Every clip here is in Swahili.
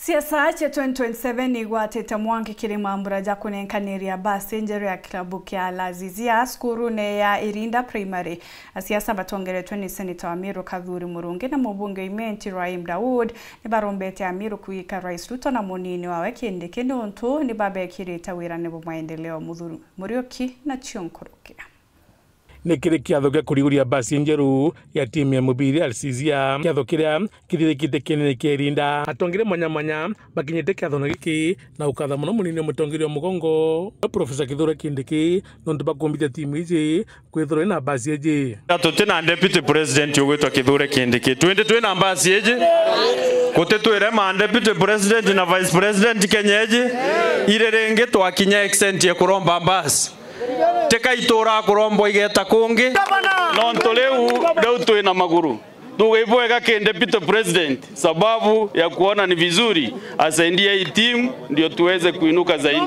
Siasa cha 2027 igwatete Mwangi Kirimambura ja kunenkanĩria basi njeru ya klabu kia Lazizia skurune ya Irinda Primary. Siasa batongeretwe ni Senator Amiru Kadhuri Murungi na mubunge Imenti Rahim Daud ni barombete Amiru kuika Rais Ruto na munini wawe Kindiki nuntu ni babekirita wirane bu maendeleo Muthuri Murioki na Chionkuruki. Nekire kiatho gya kuriguria basi njeru ya timu ya mubiri Lazizia kiatho kiria kithirikite kinene kia Irinda atongire mwanya bakinyete kiatho na giki na ukatha muno munini mutongire mugongo Professor Kithure Kindiki nondu bakumbite timu ici kwithura na basi eje tutina deputy president ugwitwa Kithure Kindiki twende na basi eje kutetwire ma deputy president na vice president kenyeje irerenge twakinya extent ya kuromba basi teka itora kurombo igeta kungi nonto leo twina maguru tugeibwega ke deputy president sababu ya kuona ni vizuri asaidie hii timu ndio tuweze kuinuka zaidi.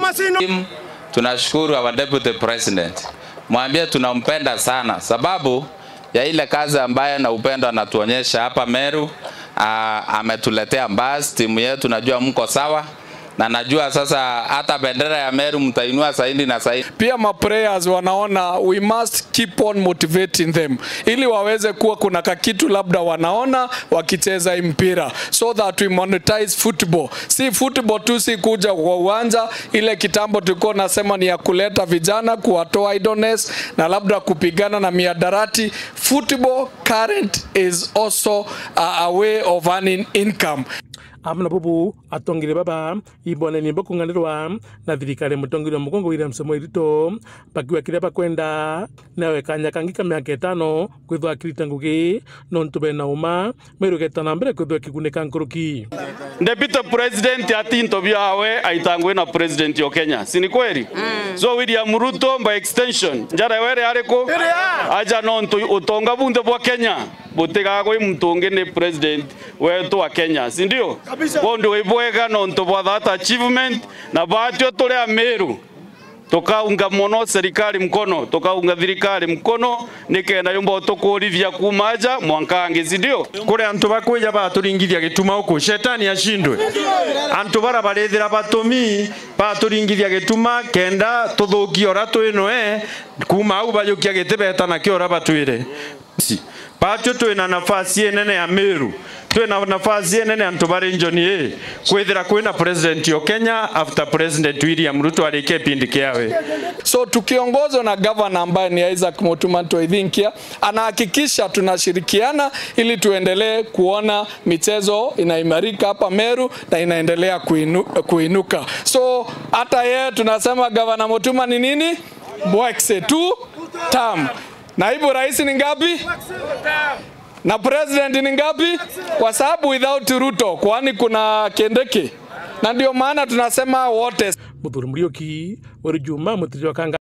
Tunashukuru wa deputy president, mwambie tunampenda sana sababu ya ile kazi ambayo na upendo anatuonyesha hapa Meru. Ametuletea basi, timu yetu najua mko sawa na najua sasa hata bendera ya Meru mtainua zaidi na zaidi. Pia ma prayers wanaona we must keep on motivating them ili waweze kuwa kuna kakitu labda wanaona wakicheza mpira so that we monetize football. Si football tu si kuja kwa uwanja ile kitambo tulikuwa nasema ni ya kuleta vijana kuwatoa idleness na labda kupigana na miadarati. Football current is also a way of earning income. Amna bubu atongire baba ibone ni bokunganirwa na thirikari mutongire mugongo William Samoei Ruto bakiwa kireba kwenda nawe kanya kangika miaka 5 kwithwa kirita ngugi nontu bena uma merugeta na mbere kwithwa kiguneka nkuruki. Deputy president atinto byawe aitangwe na president yo Kenya sini kweli so William Ruto by extension njara were ariko aja nontu utonga bunde bwa Kenya butegagwe mtunge ni president wetu wa Kenya si ndio bondo ibwega nonto bwa that achievement na batyo tole Ameru tokaunga mono serikali mkono tokaunga thirikari mkono nikenda yombo tokurithia kumaja mwankange si ndio kure antu bakuja baturingithia gituma uko shetani ashindwe antu bara barethira batumi baturingithia gituma kenda tuthukia ora twino kuma au bajukia gitebeta na kiora batwire batyo twina nafasi nene ya Meru twina nafasi nene antu bare njoni kwithira kwina president yo Kenya after president William Ruto alike pindi kiawe. So tukiongozwa na governor ambaye ni Isaac Mutuma Toithinkia anahakikisha tunashirikiana ili tuendelee kuona michezo inaimarika hapa Meru na inaendelea kuinuka. So hata yeye tunasema governor Mutuma ni nini? Bwekse tu tam. Naibu rais ni ngapi? Na president ni ngapi? Kwa sababu without Ruto kwani kuna Kindiki. Na ndio maana tunasema wote. Muthuri Murioki, Juma Mutiri wa Kanga.